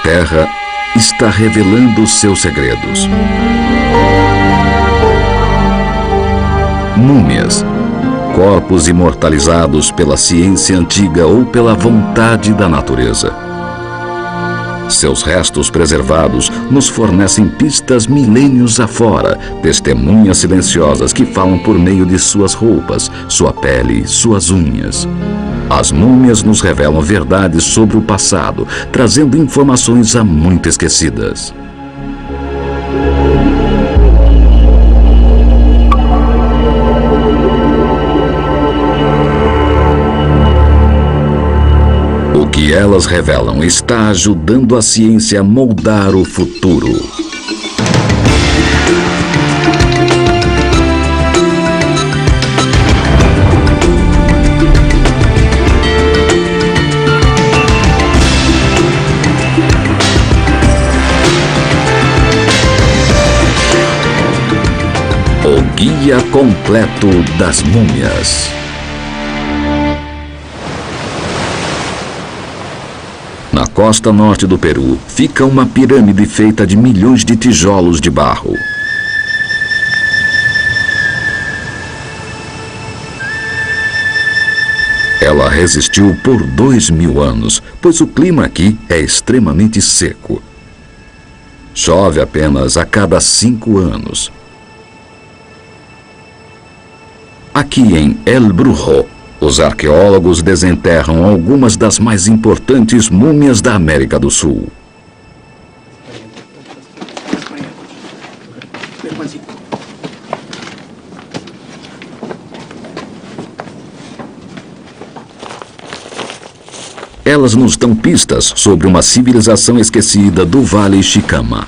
Terra está revelando os seus segredos. Múmias, corpos imortalizados pela ciência antiga ou pela vontade da natureza. Seus restos preservados nos fornecem pistas milênios afora, testemunhas silenciosas que falam por meio de suas roupas, sua pele, suas unhas. As múmias nos revelam verdades sobre o passado, trazendo informações há muito esquecidas. O que elas revelam está ajudando a ciência a moldar o futuro. O Guia Completo das Múmias. Na costa norte do Peru, fica uma pirâmide feita de milhões de tijolos de barro. Ela resistiu por 2000 anos, pois o clima aqui é extremamente seco. Chove apenas a cada 5 anos. Aqui em El Brujo, os arqueólogos desenterram algumas das mais importantes múmias da América do Sul. Elas nos dão pistas sobre uma civilização esquecida do Vale Chicama.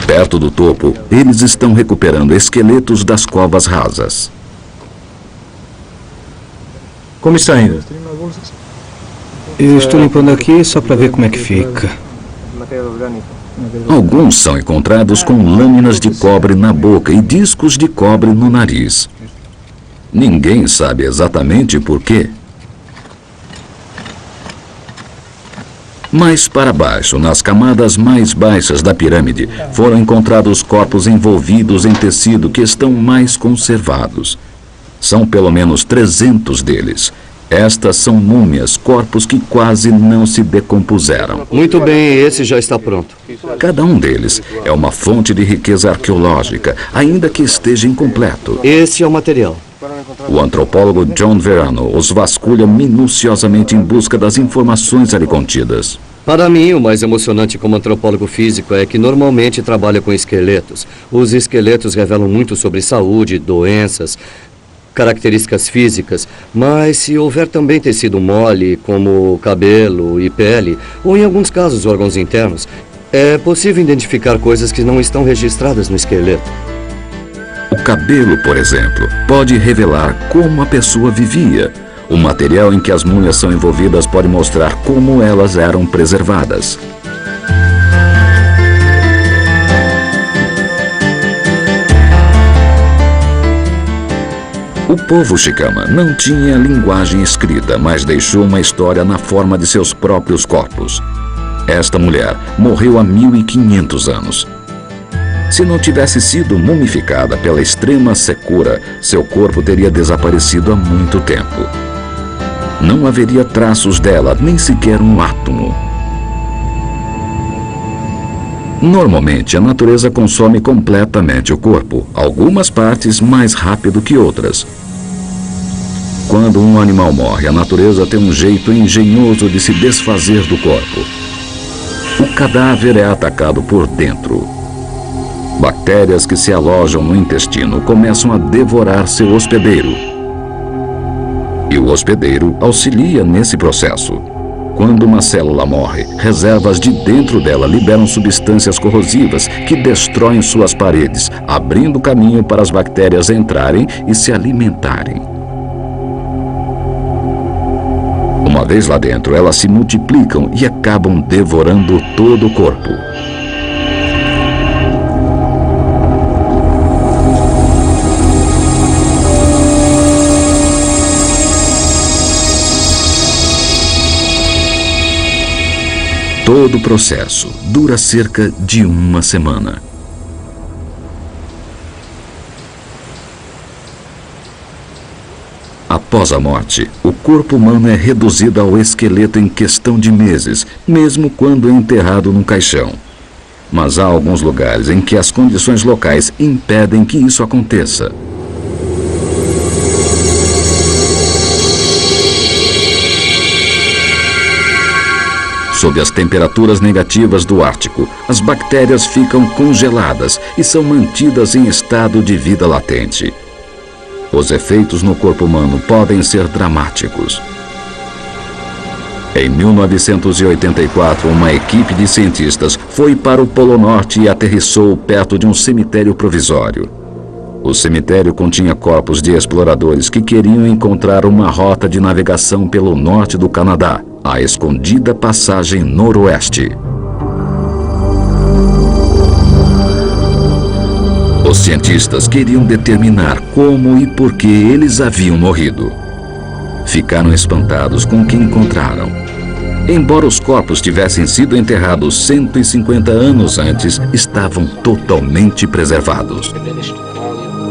Perto do topo, eles estão recuperando esqueletos das covas rasas. Como está indo? Eu estou limpando aqui só para ver como é que fica. Alguns são encontrados com lâminas de cobre na boca e discos de cobre no nariz. Ninguém sabe exatamente por quê. Mais para baixo, nas camadas mais baixas da pirâmide, foram encontrados corpos envolvidos em tecido que estão mais conservados. São pelo menos 300 deles. Estas são múmias, corpos que quase não se decompuseram. Muito bem, esse já está pronto. Cada um deles é uma fonte de riqueza arqueológica, ainda que esteja incompleto. Esse é o material. O antropólogo John Verano os vasculha minuciosamente em busca das informações ali contidas. Para mim, o mais emocionante como antropólogo físico é que normalmente trabalha com esqueletos. Os esqueletos revelam muito sobre saúde, doenças, características físicas, mas se houver também tecido mole, como cabelo e pele, ou em alguns casos órgãos internos, é possível identificar coisas que não estão registradas no esqueleto. O cabelo, por exemplo, pode revelar como a pessoa vivia. O material em que as múmias são envolvidas pode mostrar como elas eram preservadas. O povo Chicama não tinha linguagem escrita, mas deixou uma história na forma de seus próprios corpos. Esta mulher morreu há 1500 anos. Se não tivesse sido mumificada pela extrema secura, seu corpo teria desaparecido há muito tempo. Não haveria traços dela, nem sequer um átomo. Normalmente, a natureza consome completamente o corpo, algumas partes mais rápido que outras. Quando um animal morre, a natureza tem um jeito engenhoso de se desfazer do corpo. O cadáver é atacado por dentro. Bactérias que se alojam no intestino começam a devorar seu hospedeiro. E o hospedeiro auxilia nesse processo. Quando uma célula morre, reservas de dentro dela liberam substâncias corrosivas que destroem suas paredes, abrindo caminho para as bactérias entrarem e se alimentarem. Uma vez lá dentro, elas se multiplicam e acabam devorando todo o corpo. Todo o processo dura cerca de uma semana. Após a morte, o corpo humano é reduzido ao esqueleto em questão de meses, mesmo quando enterrado num caixão. Mas há alguns lugares em que as condições locais impedem que isso aconteça. Sob as temperaturas negativas do Ártico, as bactérias ficam congeladas e são mantidas em estado de vida latente. Os efeitos no corpo humano podem ser dramáticos. Em 1984, uma equipe de cientistas foi para o Polo Norte e aterrissou perto de um cemitério provisório. O cemitério continha corpos de exploradores que queriam encontrar uma rota de navegação pelo norte do Canadá, a escondida passagem noroeste. Os cientistas queriam determinar como e por que eles haviam morrido. Ficaram espantados com o que encontraram. Embora os corpos tivessem sido enterrados 150 anos antes, estavam totalmente preservados.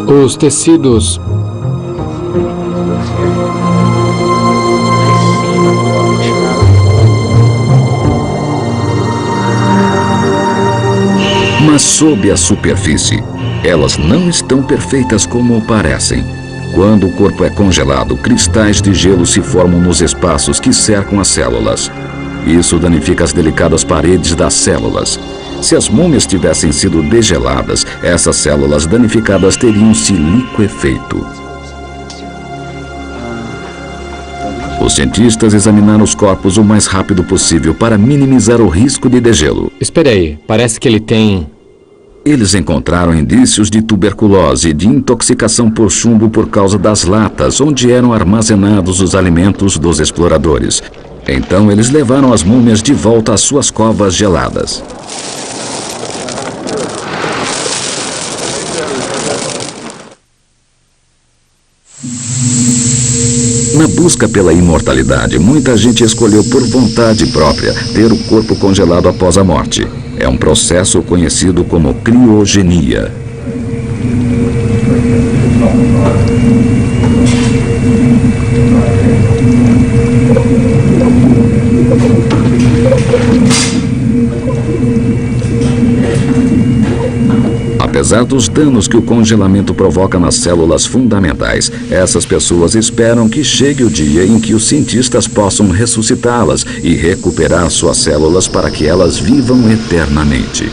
Os tecidos mas sob a superfície, elas não estão perfeitas como parecem. Quando o corpo é congelado, cristais de gelo se formam nos espaços que cercam as células. Isso danifica as delicadas paredes das células. Se as múmias tivessem sido degeladas, essas células danificadas teriam se liquefeito. Os cientistas examinaram os corpos o mais rápido possível para minimizar o risco de degelo. Espere aí, parece que ele tem... Eles encontraram indícios de tuberculose e de intoxicação por chumbo por causa das latas onde eram armazenados os alimentos dos exploradores. Então eles levaram as múmias de volta às suas covas geladas. Na busca pela imortalidade, muita gente escolheu por vontade própria ter o corpo congelado após a morte. É um processo conhecido como criogenia. Apesar dos danos que o congelamento provoca nas células fundamentais, essas pessoas esperam que chegue o dia em que os cientistas possam ressuscitá-las e recuperar suas células para que elas vivam eternamente.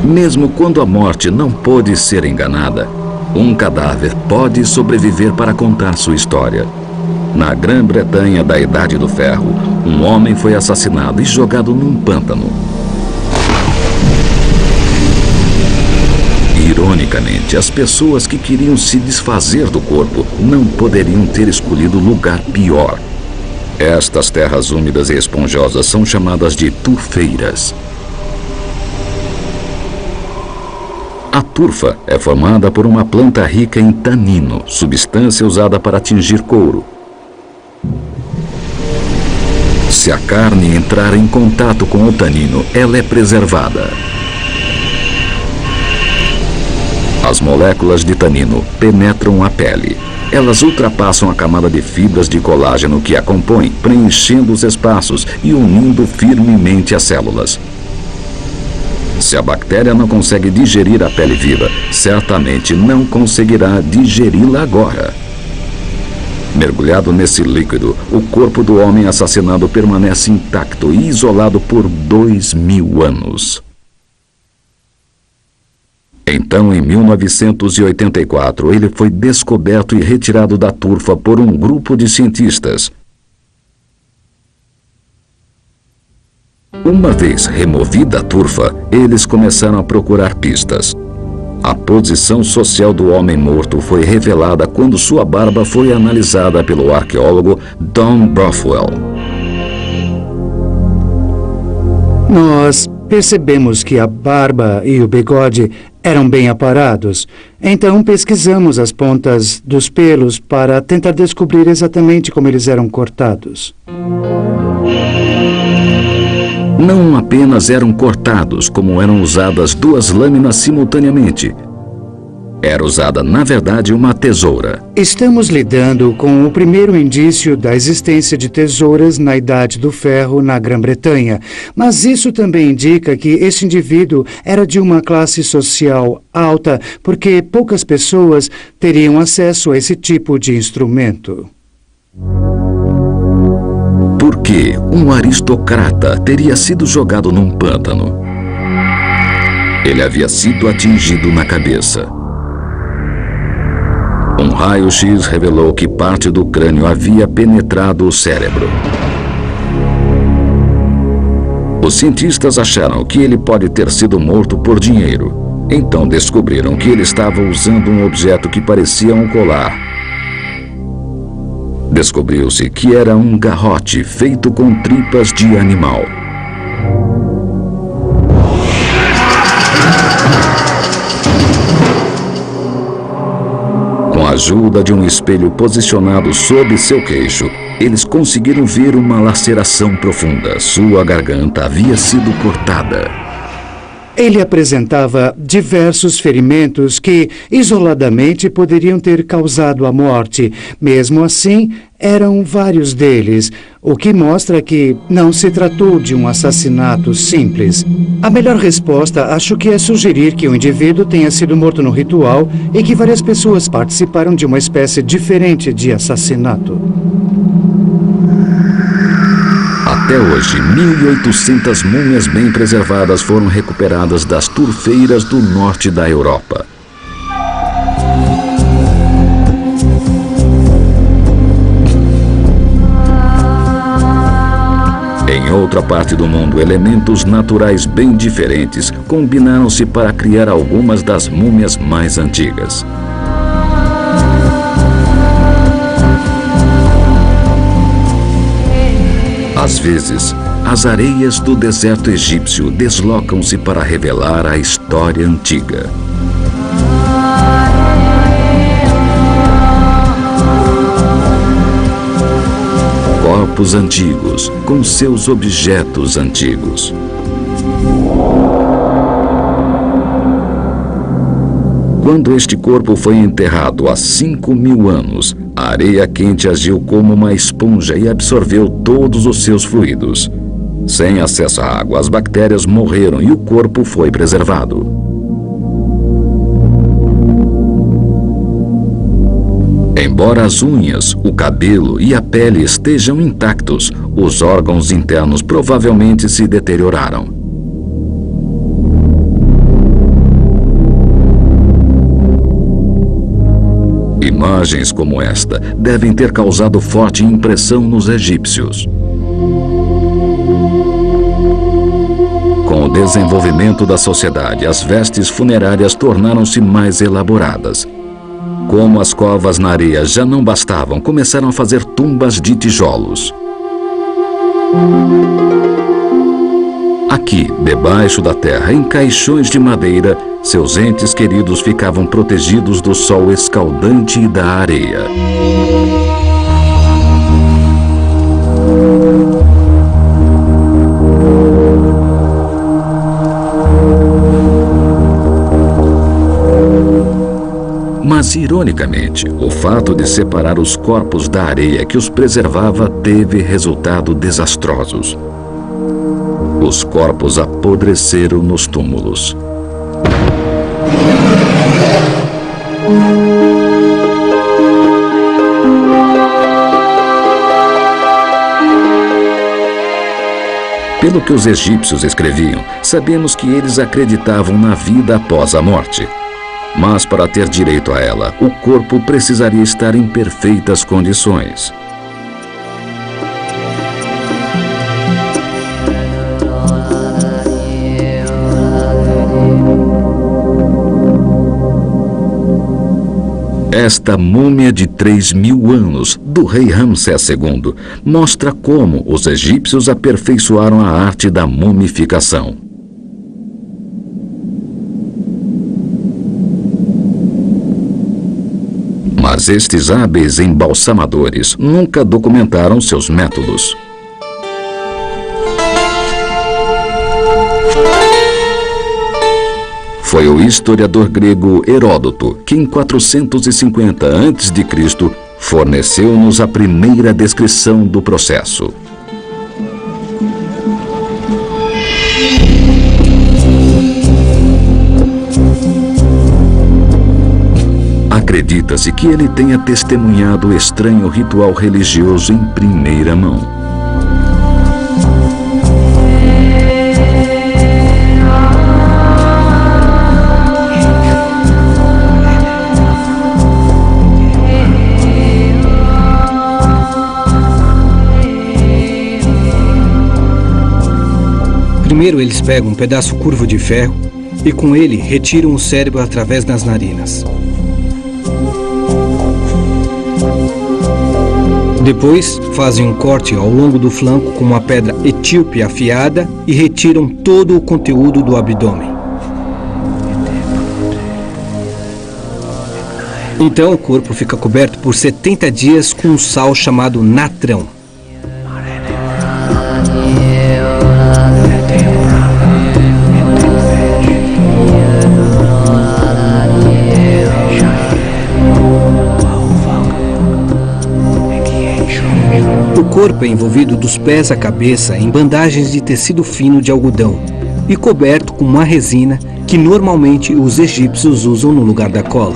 Mesmo quando a morte não pôde ser enganada, um cadáver pode sobreviver para contar sua história. Na Grã-Bretanha da Idade do Ferro, um homem foi assassinado e jogado num pântano. Ironicamente, as pessoas que queriam se desfazer do corpo não poderiam ter escolhido lugar pior. Estas terras úmidas e esponjosas são chamadas de turfeiras. A turfa é formada por uma planta rica em tanino, substância usada para tingir couro. Se a carne entrar em contato com o tanino, ela é preservada. As moléculas de tanino penetram a pele. Elas ultrapassam a camada de fibras de colágeno que a compõem, preenchendo os espaços e unindo firmemente as células. Se a bactéria não consegue digerir a pele viva, certamente não conseguirá digeri-la agora. Mergulhado nesse líquido, o corpo do homem assassinado permanece intacto e isolado por 2000 anos. Então, em 1984, ele foi descoberto e retirado da turfa por um grupo de cientistas. Uma vez removida a turfa, eles começaram a procurar pistas. A posição social do homem morto foi revelada quando sua barba foi analisada pelo arqueólogo Don Brothwell. Nós Percebemos que a barba e o bigode eram bem aparados. Então pesquisamos as pontas dos pelos para tentar descobrir exatamente como eles eram cortados. Não apenas eram cortados, como eram usadas duas lâminas simultaneamente. Era usada, na verdade, uma tesoura. Estamos lidando com o primeiro indício da existência de tesouras na Idade do Ferro na Grã-Bretanha, mas isso também indica que esse indivíduo era de uma classe social alta, porque poucas pessoas teriam acesso a esse tipo de instrumento. Por que um aristocrata teria sido jogado num pântano? Ele havia sido atingido na cabeça. Um raio-x revelou que parte do crânio havia penetrado o cérebro. Os cientistas acharam que ele pode ter sido morto por dinheiro. Então descobriram que ele estava usando um objeto que parecia um colar. Descobriu-se que era um garrote feito com tripas de animal. Com a ajuda de um espelho posicionado sob seu queixo, eles conseguiram ver uma laceração profunda. Sua garganta havia sido cortada. Ele apresentava diversos ferimentos que, isoladamente, poderiam ter causado a morte. Mesmo assim, eram vários deles, o que mostra que não se tratou de um assassinato simples. A melhor resposta, acho que é sugerir que o indivíduo tenha sido morto no ritual e que várias pessoas participaram de uma espécie diferente de assassinato. Até hoje, 1.800 múmias bem preservadas foram recuperadas das turfeiras do norte da Europa. Em outra parte do mundo, elementos naturais bem diferentes combinaram-se para criar algumas das múmias mais antigas. Às vezes, as areias do deserto egípcio deslocam-se para revelar a história antiga. Corpos antigos, com seus objetos antigos. Quando este corpo foi enterrado há 5.000 anos, a areia quente agiu como uma esponja e absorveu todos os seus fluidos. Sem acesso à água, as bactérias morreram e o corpo foi preservado. Embora as unhas, o cabelo e a pele estejam intactos, os órgãos internos provavelmente se deterioraram. Imagens como esta devem ter causado forte impressão nos egípcios. Com o desenvolvimento da sociedade, as vestes funerárias tornaram-se mais elaboradas. Como as covas na areia já não bastavam, começaram a fazer tumbas de tijolos. Aqui, debaixo da terra, em caixões de madeira, seus entes queridos ficavam protegidos do sol escaldante e da areia. Mas, ironicamente, o fato de separar os corpos da areia que os preservava teve resultados desastrosos. Os corpos apodreceram nos túmulos. Pelo que os egípcios escreviam, sabemos que eles acreditavam na vida após a morte. Mas para ter direito a ela, o corpo precisaria estar em perfeitas condições. Esta múmia de 3.000 anos, do rei Ramsés II, mostra como os egípcios aperfeiçoaram a arte da mumificação. Mas estes hábeis embalsamadores nunca documentaram seus métodos. Foi o historiador grego Heródoto que, em 450 a.C., forneceu-nos a primeira descrição do processo. Acredita-se que ele tenha testemunhado o estranho ritual religioso em primeira mão. Primeiro eles pegam um pedaço curvo de ferro e com ele retiram o cérebro através das narinas. Depois fazem um corte ao longo do flanco com uma pedra etíope afiada e retiram todo o conteúdo do abdômen. Então o corpo fica coberto por 70 dias com um sal chamado natrão. O corpo é envolvido dos pés à cabeça em bandagens de tecido fino de algodão e coberto com uma resina que normalmente os egípcios usam no lugar da cola.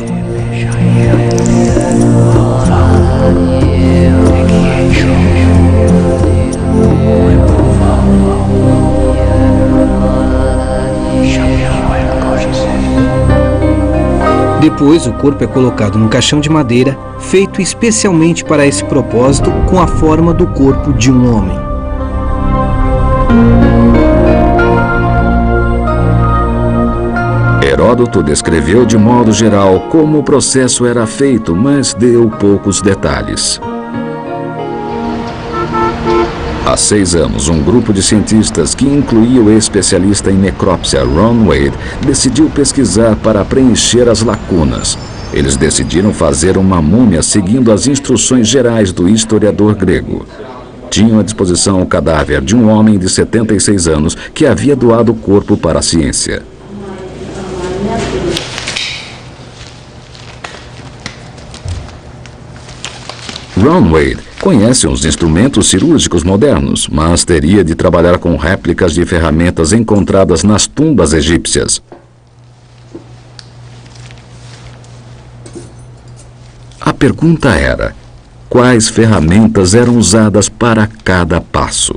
Depois, o corpo é colocado num caixão de madeira, feito especialmente para esse propósito, com a forma do corpo de um homem. Heródoto descreveu de modo geral como o processo era feito, mas deu poucos detalhes. Há 6 anos, um grupo de cientistas, que incluía o especialista em necrópsia Ron Wade, decidiu pesquisar para preencher as lacunas. Eles decidiram fazer uma múmia seguindo as instruções gerais do historiador grego. Tinham à disposição o cadáver de um homem de 76 anos que havia doado o corpo para a ciência. Ron Wade conhece os instrumentos cirúrgicos modernos, mas teria de trabalhar com réplicas de ferramentas encontradas nas tumbas egípcias. A pergunta era: quais ferramentas eram usadas para cada passo?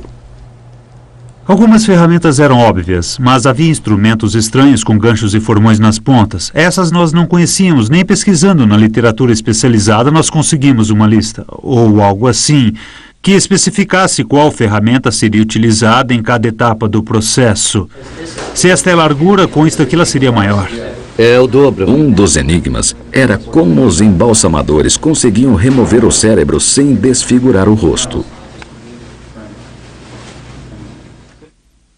Algumas ferramentas eram óbvias, mas havia instrumentos estranhos com ganchos e formões nas pontas. Essas nós não conhecíamos, nem pesquisando na literatura especializada nós conseguimos uma lista, ou algo assim, que especificasse qual ferramenta seria utilizada em cada etapa do processo. Se esta é largura, consta que ela seria maior. É o dobro. Um dos enigmas era como os embalsamadores conseguiam remover o cérebro sem desfigurar o rosto.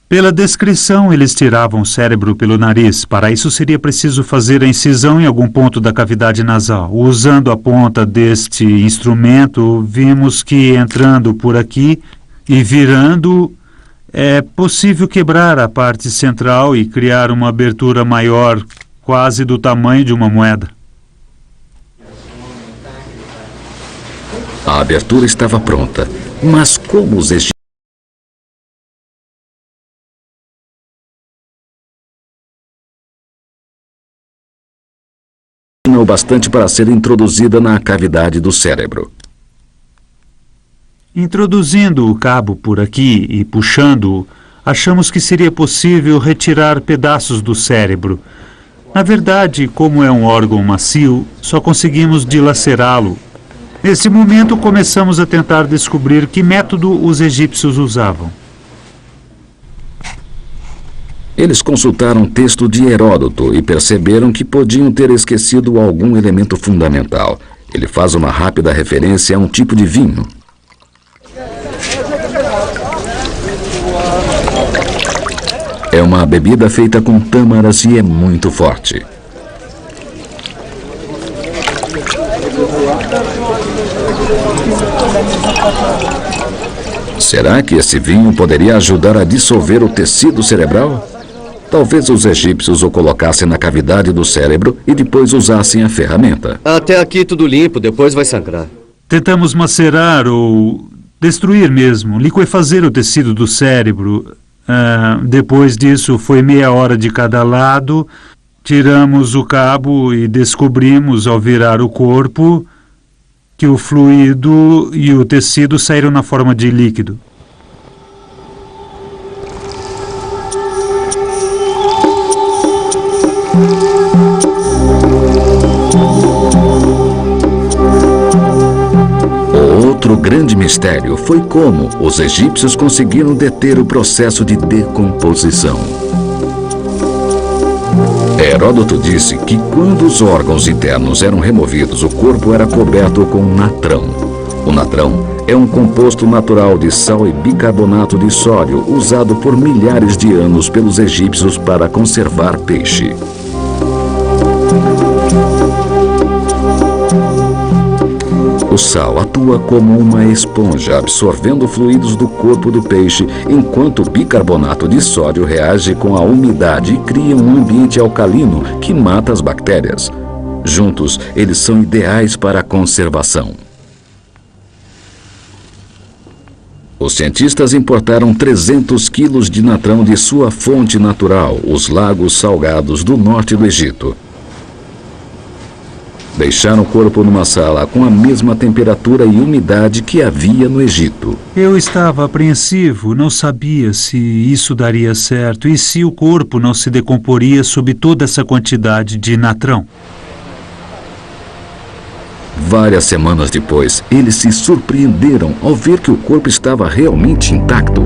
Pela descrição, eles tiravam o cérebro pelo nariz. Para isso seria preciso fazer a incisão em algum ponto da cavidade nasal. Usando a ponta deste instrumento, vimos que entrando por aqui e virando, é possível quebrar a parte central e criar uma abertura maior, quase do tamanho de uma moeda. A abertura estava pronta, mas como os egípcios o bastante para ser introduzida na cavidade do cérebro. Introduzindo o cabo por aqui e puxando-o, achamos que seria possível retirar pedaços do cérebro. Na verdade, como é um órgão macio, só conseguimos dilacerá-lo. Nesse momento, começamos a tentar descobrir que método os egípcios usavam. Eles consultaram o texto de Heródoto e perceberam que podiam ter esquecido algum elemento fundamental. Ele faz uma rápida referência a um tipo de vinho. É uma bebida feita com tâmaras e é muito forte. Será que esse vinho poderia ajudar a dissolver o tecido cerebral? Talvez os egípcios o colocassem na cavidade do cérebro e depois usassem a ferramenta. Até aqui tudo limpo, depois vai sangrar. Tentamos macerar ou destruir mesmo, liquefazer o tecido do cérebro. Depois disso, foi meia hora de cada lado. Tiramos o cabo e descobrimos, ao virar o corpo, que o fluido e o tecido saíram na forma de líquido. Outro grande mistério foi como os egípcios conseguiram deter o processo de decomposição. Heródoto disse que quando os órgãos internos eram removidos, o corpo era coberto com natrão. O natrão é um composto natural de sal e bicarbonato de sódio usado por milhares de anos pelos egípcios para conservar peixe. O sal atua como uma esponja, absorvendo fluidos do corpo do peixe, enquanto o bicarbonato de sódio reage com a umidade e cria um ambiente alcalino que mata as bactérias. Juntos, eles são ideais para a conservação. Os cientistas importaram 300 quilos de natrão de sua fonte natural, os lagos salgados do norte do Egito. Deixaram o corpo numa sala com a mesma temperatura e umidade que havia no Egito. Eu estava apreensivo, não sabia se isso daria certo e se o corpo não se decomporia sob toda essa quantidade de natrão. Várias semanas depois, eles se surpreenderam ao ver que o corpo estava realmente intacto.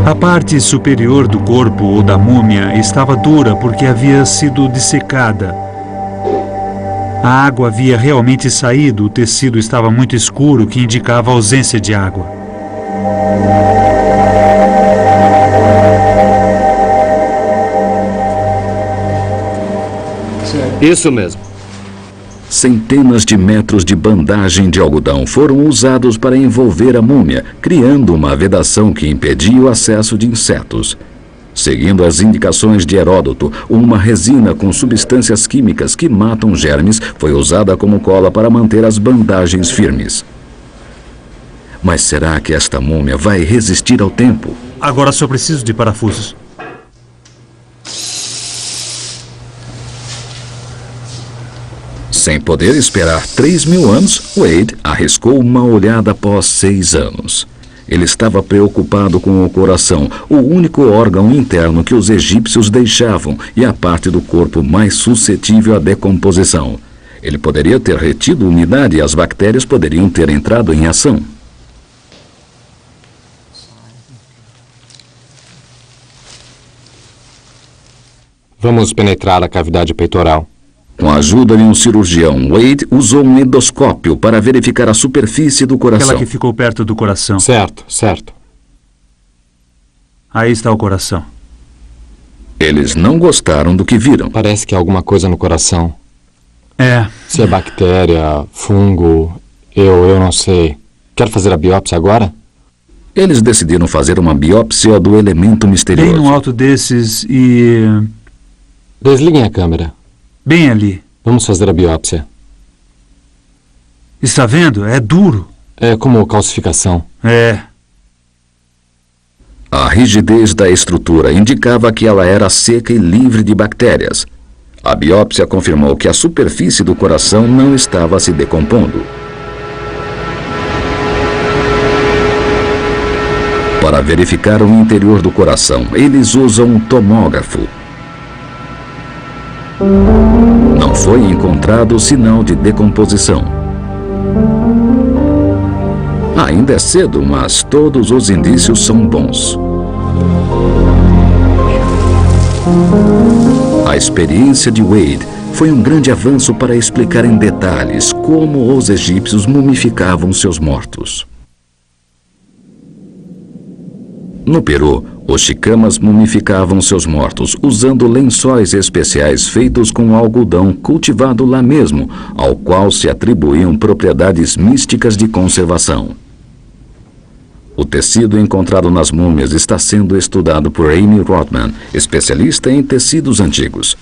A parte superior do corpo ou da múmia estava dura porque havia sido dessecada. A água havia realmente saído, o tecido estava muito escuro, o que indicava a ausência de água. Isso mesmo. Centenas de metros de bandagem de algodão foram usados para envolver a múmia, criando uma vedação que impedia o acesso de insetos. Seguindo as indicações de Heródoto, uma resina com substâncias químicas que matam germes foi usada como cola para manter as bandagens firmes. Mas será que esta múmia vai resistir ao tempo? Agora só preciso de parafusos. Sem poder esperar 3.000 anos, Wade arriscou uma olhada após 6 anos. Ele estava preocupado com o coração, o único órgão interno que os egípcios deixavam e a parte do corpo mais suscetível à decomposição. Ele poderia ter retido umidade e as bactérias poderiam ter entrado em ação. Vamos penetrar a cavidade peitoral. Com a ajuda de um cirurgião, Wade usou um endoscópio para verificar a superfície do coração. Aquela que ficou perto do coração. Certo, certo. Aí está o coração. Eles não gostaram do que viram. Parece que há alguma coisa no coração. É. Se é bactéria, fungo, eu não sei. Quer fazer a biópsia agora? Eles decidiram fazer uma biópsia do elemento misterioso. Bem no alto desses e... Desliguem a câmera. bem ali. Vamos fazer a biópsia. Está vendo? É duro. É como calcificação. É. A rigidez da estrutura indicava que ela era seca e livre de bactérias. A biópsia confirmou que a superfície do coração não estava se decompondo. Para verificar o interior do coração, eles usam um tomógrafo. Não foi encontrado sinal de decomposição. Ainda é cedo, mas todos os indícios são bons. A experiência de Wade foi um grande avanço para explicar em detalhes como os egípcios mumificavam seus mortos. No Peru, Os chicamas mumificavam seus mortos usando lençóis especiais feitos com algodão cultivado lá mesmo, ao qual se atribuíam propriedades místicas de conservação. O tecido encontrado nas múmias está sendo estudado por Amy Rothman, especialista em tecidos antigos.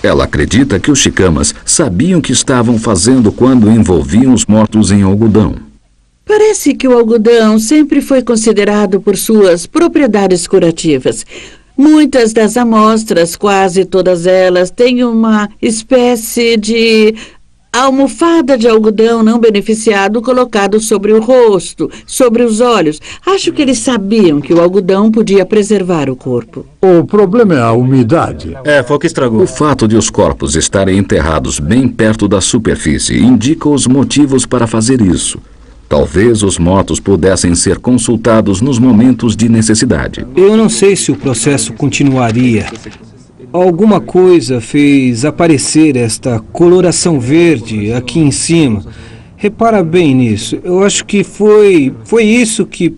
Ela acredita que os chicamas sabiam o que estavam fazendo quando envolviam os mortos em algodão. Parece que o algodão sempre foi considerado por suas propriedades curativas. Muitas das amostras, quase todas elas, têm uma espécie de almofada de algodão não beneficiado colocado sobre o rosto, sobre os olhos. Acho que eles sabiam que o algodão podia preservar o corpo. O problema é a umidade. Foi o que estragou. O fato de os corpos estarem enterrados bem perto da superfície indica os motivos para fazer isso. Talvez os mortos pudessem ser consultados nos momentos de necessidade. Eu não sei se o processo continuaria. Alguma coisa fez aparecer esta coloração verde aqui em cima. Repara bem nisso. Eu acho que foi isso que...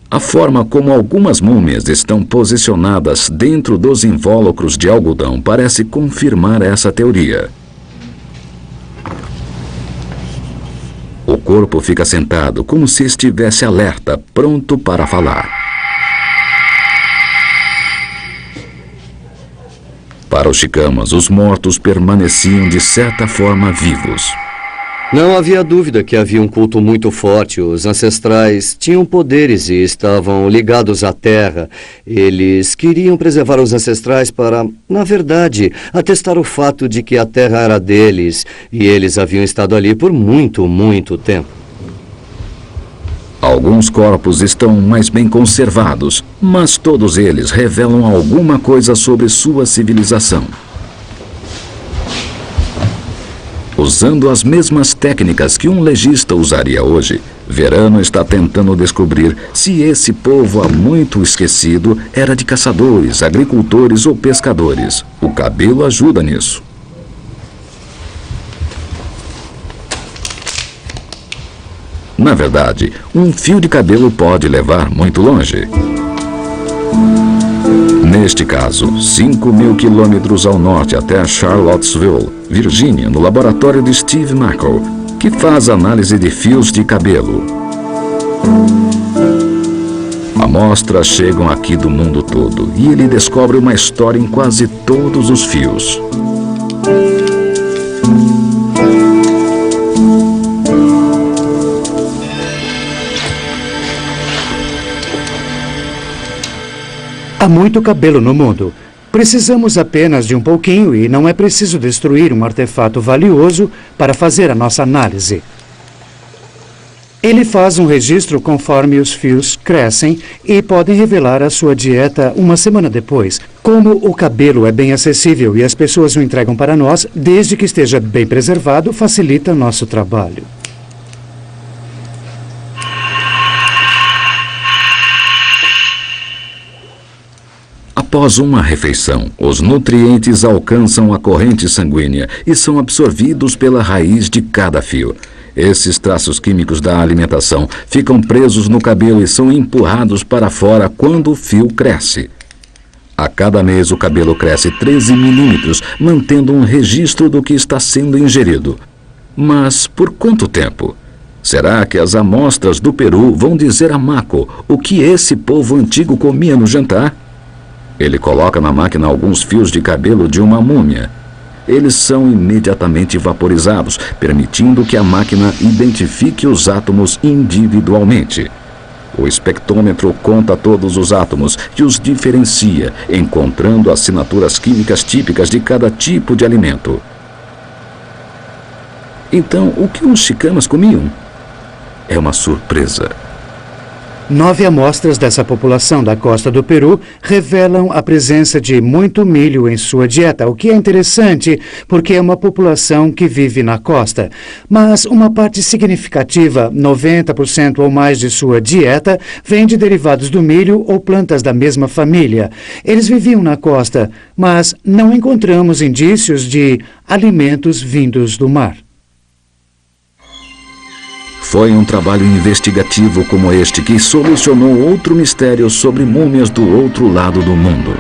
A forma como algumas múmias estão posicionadas dentro dos invólucros de algodão parece confirmar essa teoria. O corpo fica sentado como se estivesse alerta, pronto para falar. Para os chicamas, os mortos permaneciam de certa forma vivos. Não havia dúvida que havia um culto muito forte. Os ancestrais tinham poderes e estavam ligados à terra. Eles queriam preservar os ancestrais para, na verdade, atestar o fato de que a terra era deles e eles haviam estado ali por muito, muito tempo. Alguns corpos estão mais bem conservados, mas todos eles revelam alguma coisa sobre sua civilização. Usando as mesmas técnicas que um legista usaria hoje, Verano está tentando descobrir se esse povo há muito esquecido era de caçadores, agricultores ou pescadores. O cabelo ajuda nisso. Na verdade, um fio de cabelo pode levar muito longe. Neste caso, 5.000 quilômetros ao norte até Charlottesville, Virgínia, no laboratório de Steve Mackel, que faz análise de fios de cabelo. Amostras chegam aqui do mundo todo e ele descobre uma história em quase todos os fios. Há muito cabelo no mundo. Precisamos apenas de um pouquinho e não é preciso destruir um artefato valioso para fazer a nossa análise. Ele faz um registro conforme os fios crescem e podem revelar a sua dieta uma semana depois. Como o cabelo é bem acessível e as pessoas o entregam para nós, desde que esteja bem preservado, facilita nosso trabalho. Após uma refeição, os nutrientes alcançam a corrente sanguínea e são absorvidos pela raiz de cada fio. Esses traços químicos da alimentação ficam presos no cabelo e são empurrados para fora quando o fio cresce. A cada mês o cabelo cresce 13 milímetros, mantendo um registro do que está sendo ingerido. Mas por quanto tempo? Será que as amostras do Peru vão dizer a Mako o que esse povo antigo comia no jantar? Ele coloca na máquina alguns fios de cabelo de uma múmia. Eles são imediatamente vaporizados, permitindo que a máquina identifique os átomos individualmente. O espectrômetro conta todos os átomos e os diferencia, encontrando assinaturas químicas típicas de cada tipo de alimento. Então, o que os chicamas comiam? É uma surpresa. 9 amostras dessa população da costa do Peru revelam a presença de muito milho em sua dieta, o que é interessante porque é uma população que vive na costa. Mas uma parte significativa, 90% ou mais de sua dieta, vem de derivados do milho ou plantas da mesma família. Eles viviam na costa, mas não encontramos indícios de alimentos vindos do mar. Foi um trabalho investigativo como este que solucionou outro mistério sobre múmias do outro lado do mundo.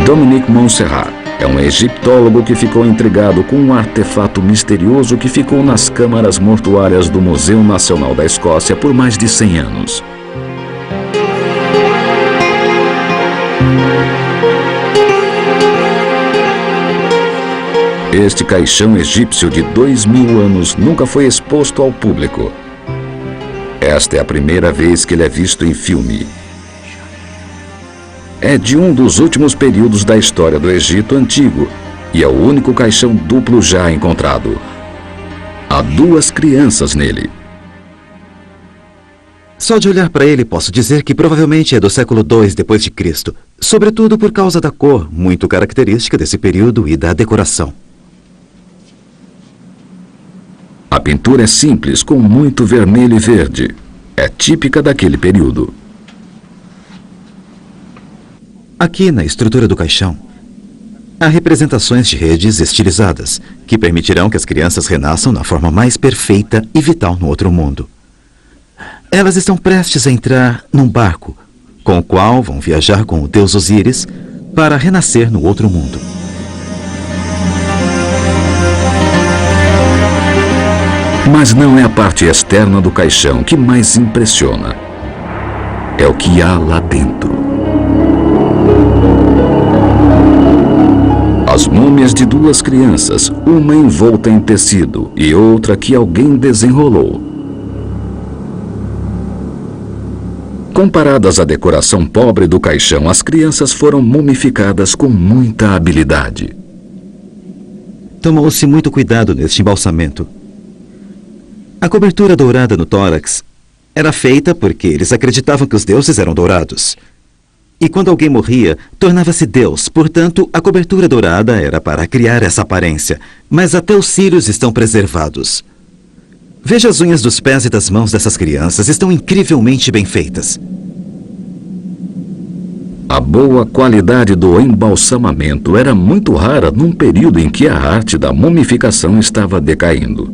Dominique Montserrat é um egiptólogo que ficou intrigado com um artefato misterioso que ficou nas câmaras mortuárias do Museu Nacional da Escócia por mais de 100 anos. Este caixão egípcio de 2000 anos nunca foi exposto ao público. Esta é a primeira vez que ele é visto em filme. É de um dos últimos períodos da história do Egito Antigo e é o único caixão duplo já encontrado. Há 2 crianças nele. Só de olhar para ele posso dizer que provavelmente é do século II depois de Cristo, sobretudo por causa da cor, muito característica desse período, e da decoração. A pintura é simples, com muito vermelho e verde. É típica daquele período. Aqui na estrutura do caixão, há representações de redes estilizadas, que permitirão que as crianças renasçam na forma mais perfeita e vital no outro mundo. Elas estão prestes a entrar num barco, com o qual vão viajar com o deus Osíris para renascer no outro mundo. Mas não é a parte externa do caixão que mais impressiona. É o que há lá dentro. As múmias de 2 crianças, uma envolta em tecido e outra que alguém desenrolou. Comparadas à decoração pobre do caixão, as crianças foram mumificadas com muita habilidade. Tomou-se muito cuidado neste embalsamento. A cobertura dourada no tórax era feita porque eles acreditavam que os deuses eram dourados. E quando alguém morria, tornava-se deus. Portanto, a cobertura dourada era para criar essa aparência. Mas até os cílios estão preservados. Veja as unhas dos pés e das mãos dessas crianças. Estão incrivelmente bem feitas. A boa qualidade do embalsamamento era muito rara num período em que a arte da mumificação estava decaindo.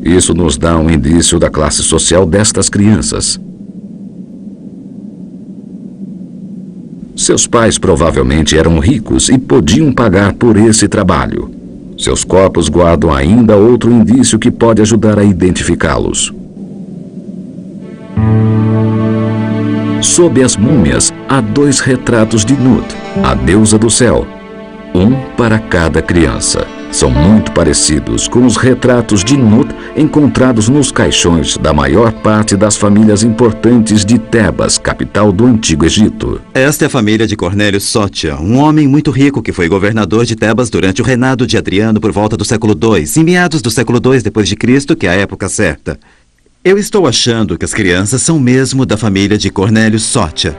Isso nos dá um indício da classe social destas crianças. Seus pais provavelmente eram ricos e podiam pagar por esse trabalho. Seus corpos guardam ainda outro indício que pode ajudar a identificá-los. Sob as múmias, há 2 retratos de Nut, a deusa do céu. Um para cada criança. São muito parecidos com os retratos de Nut encontrados nos caixões da maior parte das famílias importantes de Tebas, capital do Antigo Egito. Esta é a família de Cornélio Sótia, um homem muito rico que foi governador de Tebas durante o reinado de Adriano por volta do século II, em meados do século II depois de Cristo, que é a época certa. Eu estou achando que as crianças são mesmo da família de Cornélio Sótia.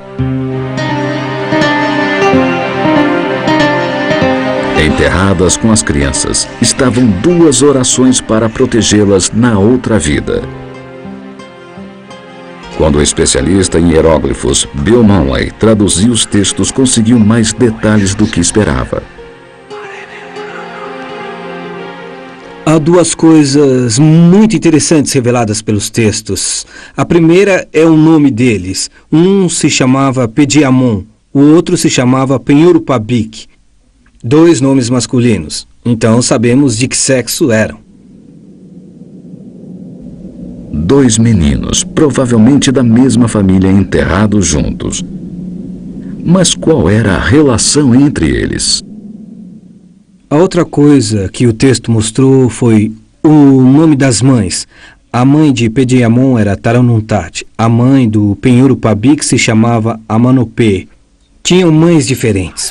Enterradas com as crianças, estavam 2 orações para protegê-las na outra vida. Quando o especialista em hieróglifos Bill Monley traduziu os textos, conseguiu mais detalhes do que esperava. Há 2 coisas muito interessantes reveladas pelos textos. A primeira é o nome deles. Um se chamava Pediamon, o outro se chamava Penhurupabik. 2 nomes masculinos. Então sabemos de que sexo eram. 2 meninos, provavelmente da mesma família, enterrados juntos. Mas qual era a relação entre eles? A outra coisa que o texto mostrou foi o nome das mães. A mãe de Pediamon era Taranuntat. A mãe do Penhurupabik se chamava Amanopê. Tinham mães diferentes.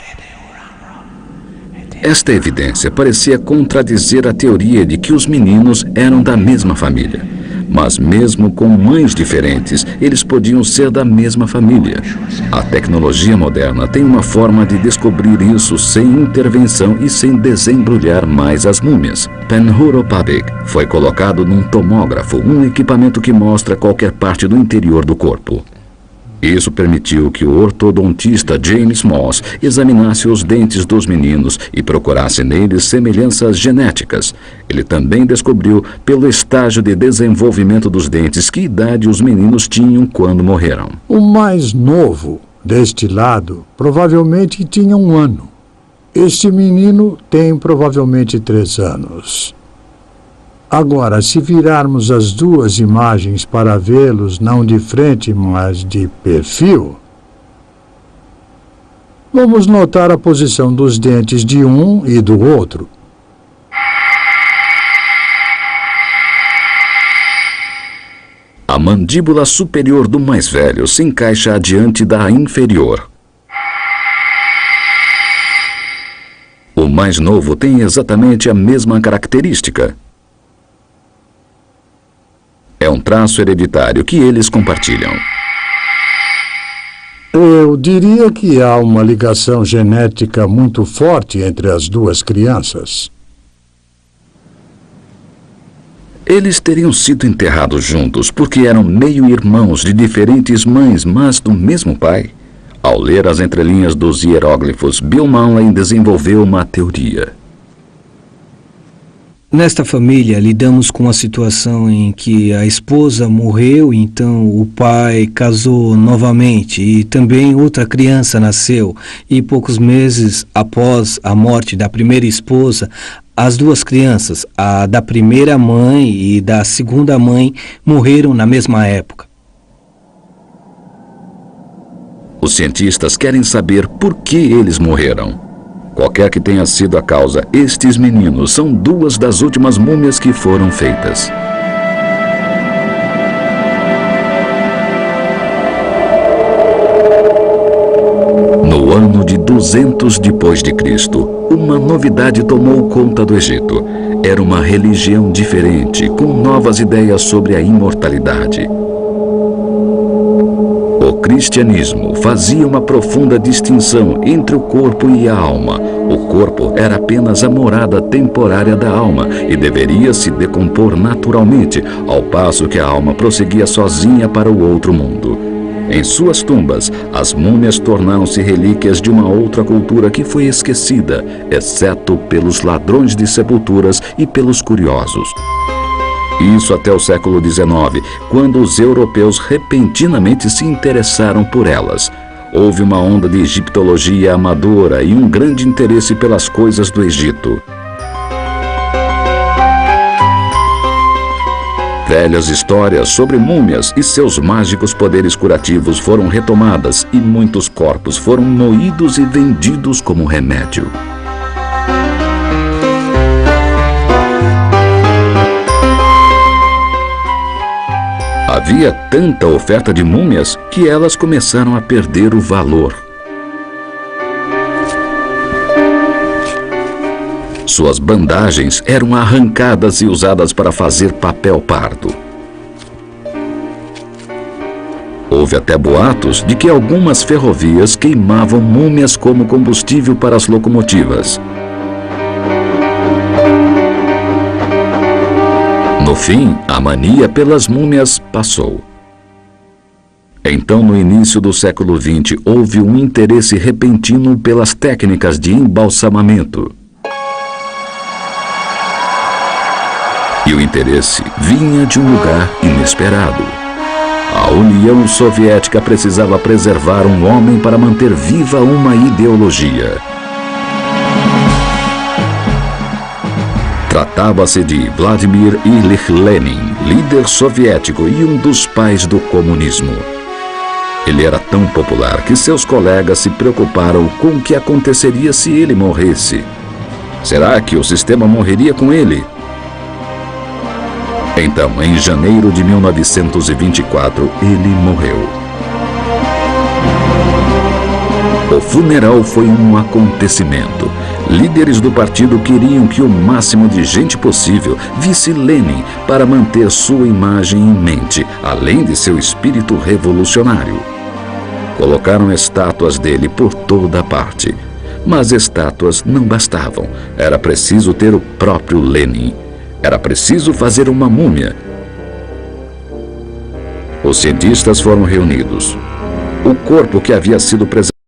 Esta evidência parecia contradizer a teoria de que os meninos eram da mesma família. Mas mesmo com mães diferentes, eles podiam ser da mesma família. A tecnologia moderna tem uma forma de descobrir isso sem intervenção e sem desembrulhar mais as múmias. Penhurupabik foi colocado num tomógrafo, um equipamento que mostra qualquer parte do interior do corpo. Isso permitiu que o ortodontista James Moss examinasse os dentes dos meninos e procurasse neles semelhanças genéticas. Ele também descobriu, pelo estágio de desenvolvimento dos dentes, que idade os meninos tinham quando morreram. O mais novo deste lado provavelmente tinha 1 ano. Este menino tem provavelmente 3 anos. Agora, se virarmos as duas imagens para vê-los não de frente, mas de perfil, vamos notar a posição dos dentes de um e do outro. A mandíbula superior do mais velho se encaixa adiante da inferior. O mais novo tem exatamente a mesma característica. É um traço hereditário que eles compartilham. Eu diria que há uma ligação genética muito forte entre as duas crianças. Eles teriam sido enterrados juntos porque eram meio-irmãos de diferentes mães, mas do mesmo pai. Ao ler as entrelinhas dos hieróglifos, Bill Manley desenvolveu uma teoria. Nesta família, lidamos com a situação em que a esposa morreu, então o pai casou novamente e também outra criança nasceu. E poucos meses após a morte da primeira esposa, as duas crianças, a da primeira mãe e da segunda mãe, morreram na mesma época. Os cientistas querem saber por que eles morreram. Qualquer que tenha sido a causa, estes meninos são 2 das últimas múmias que foram feitas. No ano de 200 depois de Cristo, uma novidade tomou conta do Egito. Era uma religião diferente, com novas ideias sobre a imortalidade. O cristianismo fazia uma profunda distinção entre o corpo e a alma. O corpo era apenas a morada temporária da alma e deveria se decompor naturalmente, ao passo que a alma prosseguia sozinha para o outro mundo. Em suas tumbas, as múmias tornaram-se relíquias de uma outra cultura que foi esquecida, exceto pelos ladrões de sepulturas e pelos curiosos. Isso até o século XIX, quando os europeus repentinamente se interessaram por elas. Houve uma onda de egiptologia amadora e um grande interesse pelas coisas do Egito. Velhas histórias sobre múmias e seus mágicos poderes curativos foram retomadas e muitos corpos foram moídos e vendidos como remédio. Havia tanta oferta de múmias que elas começaram a perder o valor. Suas bandagens eram arrancadas e usadas para fazer papel pardo. Houve até boatos de que algumas ferrovias queimavam múmias como combustível para as locomotivas. No fim, a mania pelas múmias passou. Então, no início do século XX, houve um interesse repentino pelas técnicas de embalsamamento. E o interesse vinha de um lugar inesperado. A União Soviética precisava preservar um homem para manter viva uma ideologia. Tratava-se de Vladimir Ilich Lenin, líder soviético e um dos pais do comunismo. Ele era tão popular que seus colegas se preocuparam com o que aconteceria se ele morresse. Será que o sistema morreria com ele? Então, em janeiro de 1924, ele morreu. O funeral foi um acontecimento. Líderes do partido queriam que o máximo de gente possível visse Lenin para manter sua imagem em mente, além de seu espírito revolucionário. Colocaram estátuas dele por toda parte. Mas estátuas não bastavam. Era preciso ter o próprio Lenin. Era preciso fazer uma múmia. Os cientistas foram reunidos. O corpo que havia sido preservado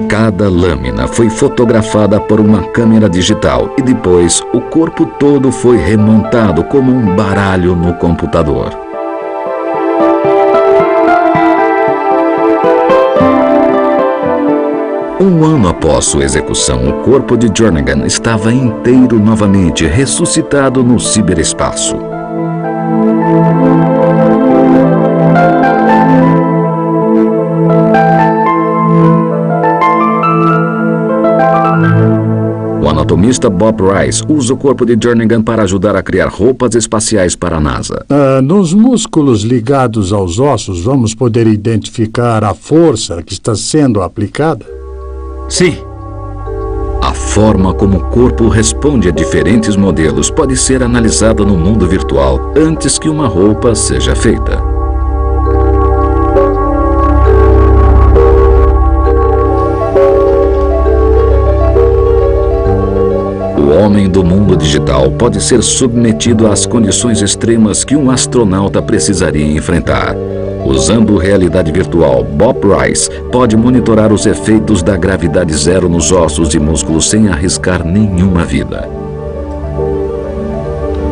Cada lâmina foi fotografada por uma câmera digital e depois o corpo todo foi remontado como um baralho no computador. Um ano após sua execução, o corpo de Jernigan estava inteiro novamente, ressuscitado no ciberespaço. O anatomista Bob Rice usa o corpo de Jernigan para ajudar a criar roupas espaciais para a NASA. Nos músculos ligados aos ossos, vamos poder identificar a força que está sendo aplicada? Sim. A forma como o corpo responde a diferentes modelos pode ser analisada no mundo virtual antes que uma roupa seja feita. O homem do mundo digital pode ser submetido às condições extremas que um astronauta precisaria enfrentar. Usando realidade virtual, Bob Rice pode monitorar os efeitos da gravidade zero nos ossos e músculos sem arriscar nenhuma vida.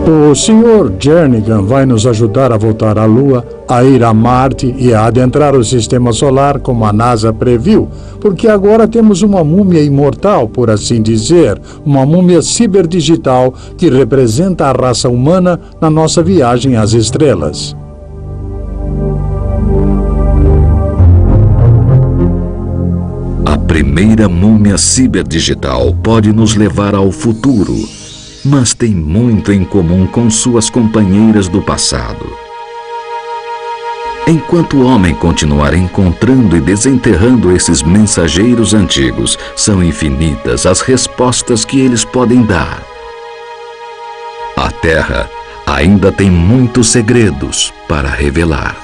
O Sr. Jernigan vai nos ajudar a voltar à Lua, a ir a Marte e a adentrar o Sistema Solar como a NASA previu, porque agora temos uma múmia imortal, por assim dizer, uma múmia ciberdigital que representa a raça humana na nossa viagem às estrelas. A primeira múmia ciberdigital pode nos levar ao futuro, mas tem muito em comum com suas companheiras do passado. Enquanto o homem continuar encontrando e desenterrando esses mensageiros antigos, são infinitas as respostas que eles podem dar. A Terra ainda tem muitos segredos para revelar.